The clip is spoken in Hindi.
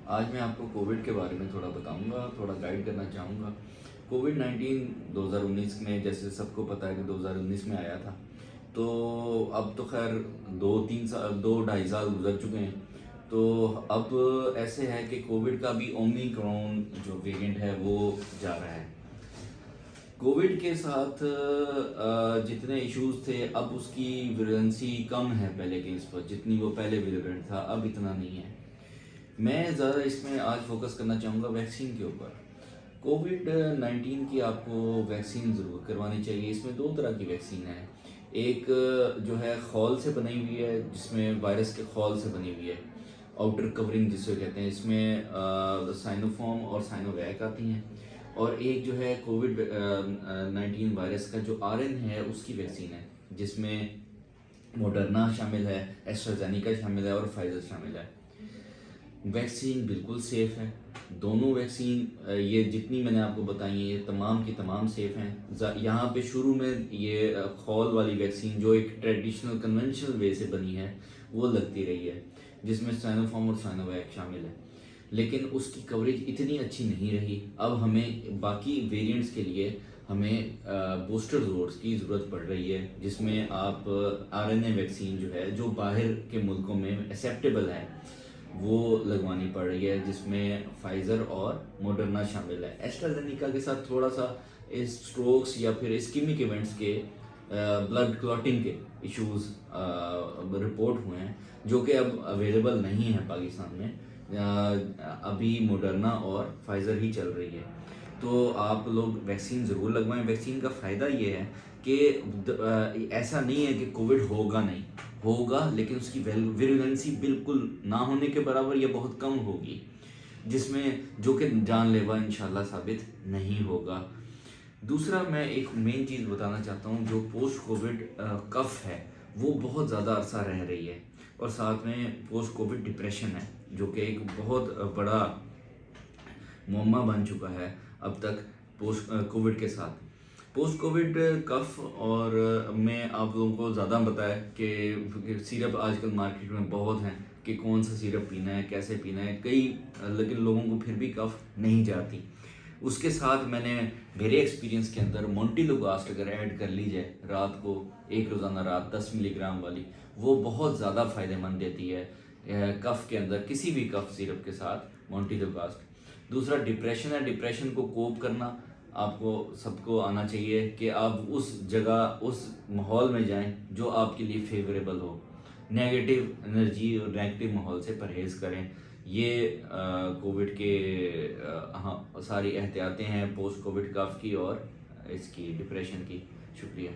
आज मैं आपको कोविड के बारे में थोड़ा बताऊंगा, थोड़ा गाइड करना चाहूँगा। कोविड-19 2019 में, जैसे सबको पता है कि 2019 में आया था। तो अब तो खैर 2-3 साल 2 ढाई साल गुज़र चुके हैं। तो अब ऐसे है कि कोविड का भी ओमिक्रॉन जो वेरिएंट है वो जा रहा है। कोविड के साथ जितने इश्यूज थे, अब उसकी विरुलेंसी कम है पहले के इस पर, जितनी वो पहले विरुलेंट था अब इतना नहीं है। मैं ज़्यादा इसमें आज फोकस करना चाहूँगा वैक्सीन के ऊपर। कोविड-19 की आपको वैक्सीन ज़रूर करवानी चाहिए। इसमें दो तरह की वैक्सीन है। एक जो है खौल से बनी हुई है, जिसमें वायरस के खौल से बनी हुई है, आउटर कवरिंग जिसे कहते हैं। इसमें साइनोफॉर्म और साइनोवैक आती हैं। और एक जो है कोविड-19 वायरस का जो आरएन है उसकी वैक्सीन है, जिसमें मॉडर्ना शामिल है, एस्ट्राजेनेका शामिल है और फाइजर शामिल है। वैक्सीन बिल्कुल सेफ़ है। दोनों वैक्सीन ये जितनी मैंने आपको बताई हैं, ये तमाम की तमाम सेफ़ हैं। यहाँ पे शुरू में ये खौल वाली वैक्सीन जो एक ट्रेडिशनल कन्वेंशनल वे से बनी है वो लगती रही है, जिसमें साइनोफॉर्म और साइनोवैक शामिल है। लेकिन उसकी कवरेज इतनी अच्छी नहीं रही। अब हमें बाकी वेरिएंट्स के लिए हमें बूस्टर डोज की ज़रूरत पड़ रही है, जिसमें आप आरएनए वैक्सीन जो है, जो बाहर के मुल्कों में एक्सेप्टेबल है, वो लगवानी पड़ रही है, जिसमें फाइज़र और मॉडर्ना शामिल है। एस्ट्राजेनेका के साथ थोड़ा सा इस स्ट्रोक्स या फिर इस्कीमिक इवेंट्स के ब्लड क्लॉटिंग के इश्यूज रिपोर्ट हुए हैं, जो कि अब अवेलेबल नहीं है पाकिस्तान में। अभी मॉडर्ना और फाइज़र ही चल रही है। तो आप लोग वैक्सीन ज़रूर लगवाएं। वैक्सीन का फ़ायदा ये है कि ऐसा नहीं है कि कोविड होगा नहीं, होगा, लेकिन उसकी विरुलेंसी बिल्कुल ना होने के बराबर या बहुत कम होगी, जिसमें जो कि जानलेवा इंशाल्लाह साबित नहीं होगा। दूसरा मैं एक मेन चीज़ बताना चाहता हूँ, जो पोस्ट कोविड कफ है वो बहुत ज़्यादा अरसा रह रही है, और साथ में पोस्ट कोविड डिप्रेशन है, जो कि एक बहुत बड़ा मुअम्मा बन चुका है अब तक पोस्ट कोविड के साथ। पोस्ट कोविड कफ और मैं आप लोगों को ज़्यादा बताया कि सिरप आजकल मार्केट में बहुत हैं कि कौन सा सिरप पीना है, कैसे पीना है, लेकिन लोगों को फिर भी कफ नहीं जाती। उसके साथ मैंने मेरे एक्सपीरियंस के अंदर मोंटेलोगास्ट अगर ऐड कर ली जाए रात को, एक रोज़ाना रात 10 मिलीग्राम वाली, वो बहुत ज़्यादा फ़ायदेमंद देती है कफ़ के अंदर, किसी भी कफ़ सिरप के साथ मोंटेलोगास्ट। दूसरा डिप्रेशन है। डिप्रेशन को कोप करना आपको सबको आना चाहिए कि आप उस जगह, उस माहौल में जाएं जो आपके लिए फेवरेबल हो। नेगेटिव एनर्जी और नेगेटिव माहौल से परहेज़ करें। ये कोविड के हाँ सारी एहतियातें हैं पोस्ट कोविड कफ की और इसकी डिप्रेशन की। शुक्रिया।